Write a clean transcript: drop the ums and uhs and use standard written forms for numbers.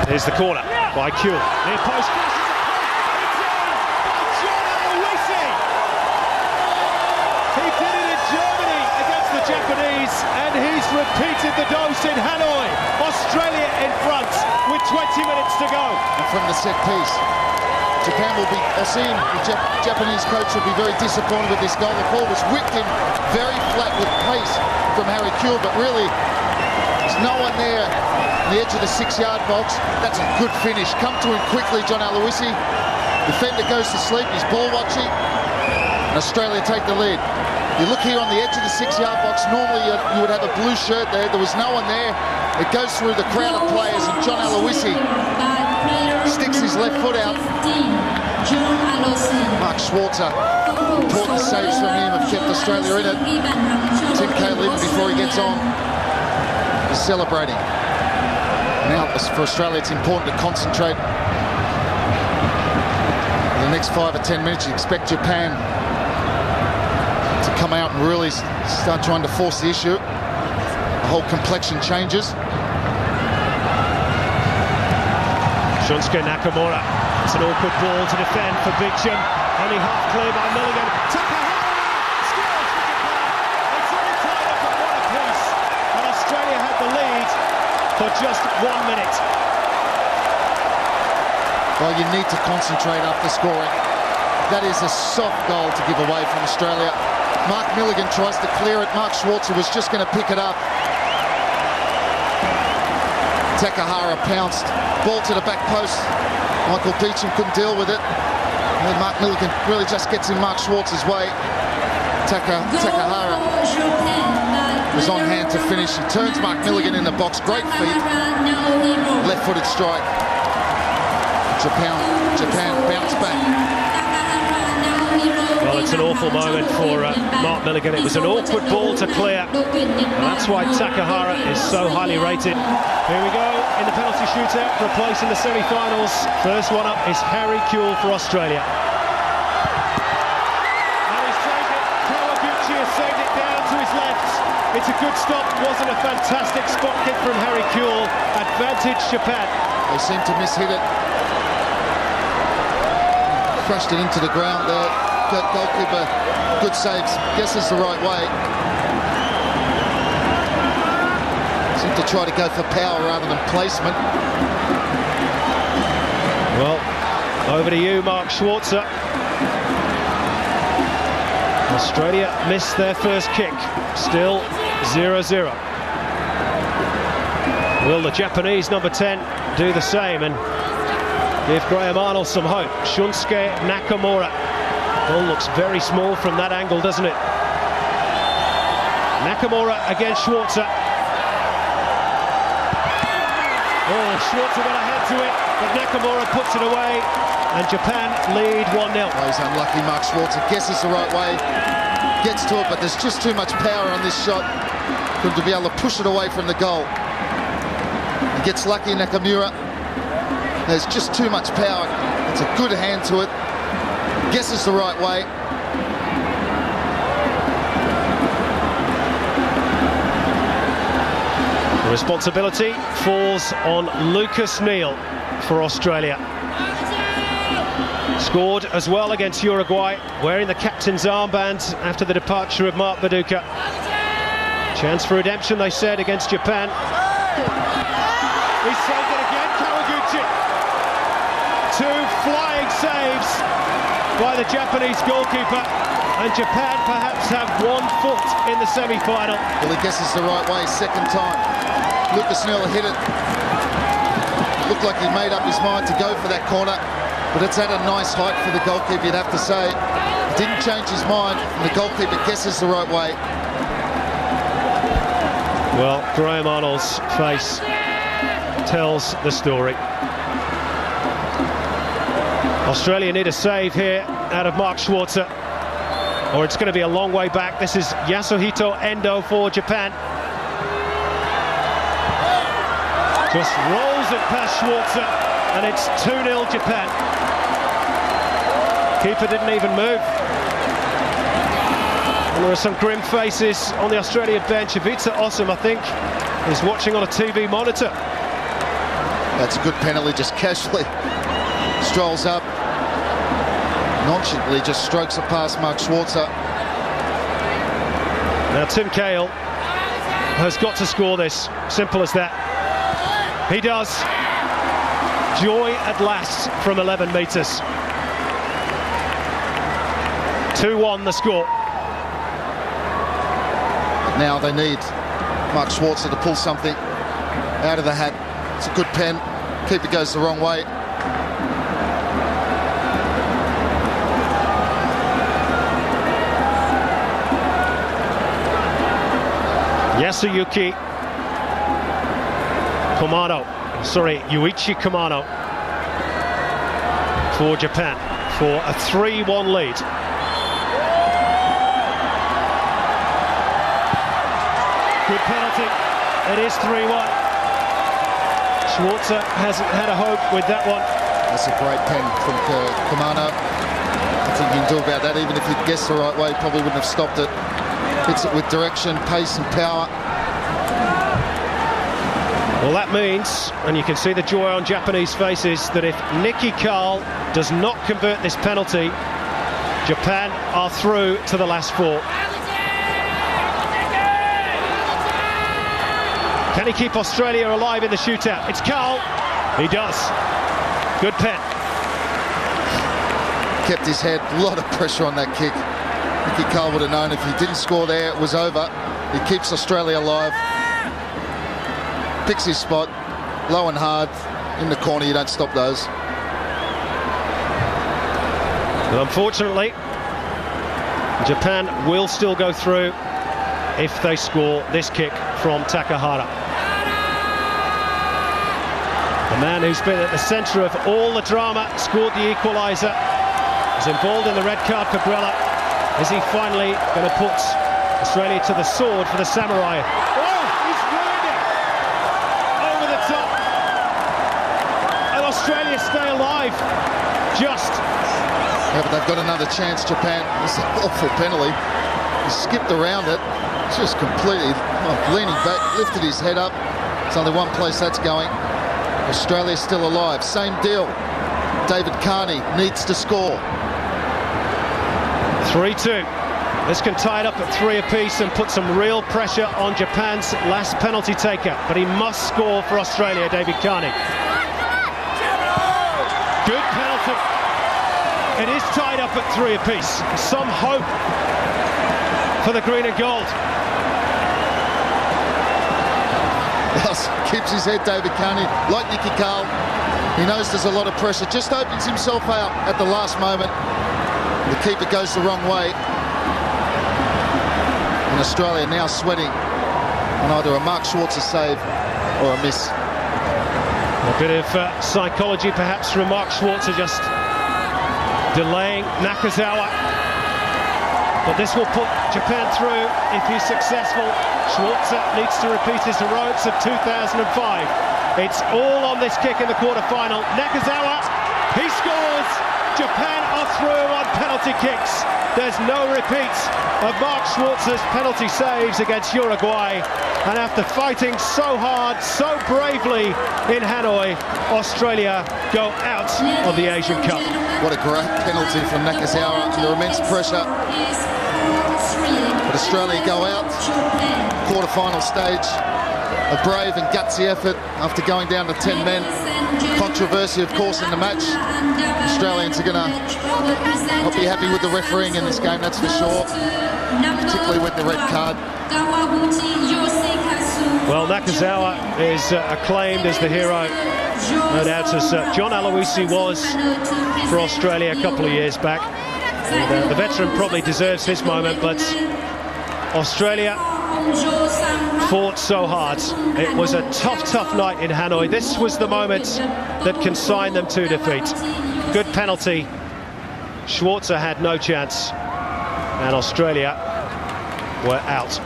Here's the corner by Kuhl. Near post. It's in by John Aloisi. He did it in Germany against the Japanese, and he's repeated the dose in Hanoi. Australia in front with 20 minutes to go. And from the set piece, Japan will be, the Japanese coach will be very disappointed with this goal. The ball was whipped in very flat with pace from Harry Kuhl, but really, there's no one there on the edge of the 6-yard box. That's a good finish. Come to him quickly, John Aloisi. Defender goes to sleep, he's ball watching, and Australia take the lead. You look here on the edge of the 6-yard box, normally you would have a blue shirt there. There was no one there. It goes through the crowd of players, and John Aloisi sticks his left foot out. Mark Schwarzer, important saves from him have kept Australia in it. Tim Cahill, before he gets on, is celebrating. Now for Australia, it's important to concentrate. In the next 5 or 10 minutes, you expect Japan to come out and really start trying to force the issue. The whole complexion changes. Shunsuke Nakamura. It's an awkward ball to defend for Bicham. Only half clear by Milligan. Takahara scores for Japan. It's all tied up at 1 apiece, and Australia had the lead for just 1 minute. Well, you need to concentrate after scoring. That is a soft goal to give away from Australia. Mark Milligan tries to clear it. Mark Schwarzer was just going to pick it up. Takahara pounced. Ball to the back post. Michael Beecham couldn't deal with it. And then Mark Milligan really just gets in Mark Schwarzer's way. Takahara was on hand to finish. He turns Mark Milligan in the box. Great feet. Left-footed strike. Japan bounced back. Well, it's an awful moment for Mark Milligan. It was an awkward ball to clear, and that's why Takahara is so highly rated. Here we go in the penalty shootout for a place in the semi-finals. First one up is Harry Kuhl for Australia. And he's saved it. Kawaguchi has saved it down to his left. It's a good stop. Wasn't a fantastic spot kick from Harry Kuhl. Advantage Japan. They seem to miss-hit it. Crushed it into the ground there. Goalkeeper, good saves, guesses the right way. Seemed to try to go for power rather than placement. Well, over to you, Mark Schwarzer. Australia missed their first kick, still 0-0. Will the Japanese number 10 do the same and give Graham Arnold some hope? Shunsuke Nakamura. Ball looks very small from that angle, doesn't it? Nakamura against Schwarzer. Oh, Schwarzer got ahead to it, but Nakamura puts it away, and Japan lead 1-0. Oh, he's unlucky, Mark Schwarzer. Guesses the right way, gets to it, but there's just too much power on this shot for him to be able to push it away from the goal. He gets lucky, Nakamura. There's just too much power. It's a good hand to it. Guesses the right way. The responsibility falls on Lucas Neal for Australia. Scored as well against Uruguay, wearing the captain's armband after the departure of Mark Viduka. Chance for redemption, they said, against Japan. He saved it again, Kawaguchi. 2 flying saves by the Japanese goalkeeper, and Japan perhaps have 1 foot in the semi-final. Well, he guesses the right way, second time. Lucas Neal hit it. Looked like he made up his mind to go for that corner, but it's at a nice height for the goalkeeper, you'd have to say. He didn't change his mind, and the goalkeeper guesses the right way. Well, Graham Arnold's face tells the story. Australia need a save here out of Mark Schwarzer, or it's going to be a long way back. This is Yasuhito Endo for Japan. Just rolls it past Schwarzer, and it's 2-0 Japan. Keeper didn't even move. And there are some grim faces on the Australian bench. Ivica Osum, I think, is watching on a TV monitor. That's a good penalty, just casually strolls up, nonchalantly just strokes it past Mark Schwarzer. Now Tim Cahill has got to score this, simple as that. He does. Joy at last from 11 metres. 2-1 the score. Now they need Mark Schwarzer to pull something out of the hat. It's a good pen. Keeper goes the wrong way. Yasuyuki Yuichi Kumano for Japan for a 3-1 lead. Good penalty. It is 3-1. Schwarzer hasn't had a hope with that one. That's a great pen from Kumano. Nothing you can do about that. Even if he'd guessed the right way, probably wouldn't have stopped it. Hits it with direction, pace and power. Well, that means, and you can see the joy on Japanese faces, that if Nicky Carl does not convert this penalty, Japan are through to the last four. Can he keep Australia alive in the shootout? It's Carl. He does. Good pen. Kept his head. A lot of pressure on that kick. Nicky Carl would have known if he didn't score there, it was over. He keeps Australia alive. Picks his spot. Low and hard. In the corner, you don't stop those. But unfortunately, Japan will still go through if they score this kick from Takahara. The man who's been at the centre of all the drama, scored the equaliser, is involved in the red card for Grella. Is he finally going to put Australia to the sword for the Samurai? Oh, he's ruined it! Over the top. And Australia stay alive. Just. Yeah, but they've got another chance, Japan. It's an awful penalty. He skipped around it. Just completely leaning back, lifted his head up. There's only one place that's going. Australia's still alive. Same deal. David Carney needs to score. 3-2. This can tie it up at 3 apiece and put some real pressure on Japan's last penalty taker. But he must score for Australia, David Carney. Good penalty. It is tied up at 3 apiece. Some hope for the green and gold. Keeps his head, David Carney, like Nicky Carl. He knows there's a lot of pressure. Just opens himself out at the last moment. The keeper goes the wrong way. And Australia now sweating on either a Mark Schwarzer save or a miss. A bit of psychology perhaps from Mark Schwarzer, just delaying Nakazawa. But this will put Japan through if he's successful. Schwarzer needs to repeat his heroics of 2005. It's all on this kick in the quarter-final. Nakazawa, he scores! Japan are through on penalty kicks. There's no repeat of Mark Schwarzer's penalty saves against Uruguay. And after fighting so hard, so bravely in Hanoi, Australia go out of the Asian Cup. What a great penalty from Nakazawa under immense pressure. But Australia go out. Quarter-final stage. A brave and gutsy effort after going down to 10 men. Controversy, of course, in the match. Australians are going to not be happy with the refereeing in this game, that's for sure. Particularly with the red card. Well, Nakazawa is acclaimed as the hero, no doubt, as John Aloisi was for Australia a couple of years back. And, the veteran probably deserves his moment, but Australia fought so hard. It was a tough night in Hanoi. This was the moment that consigned them to defeat. Good penalty. Schwarzer had no chance, and Australia were out.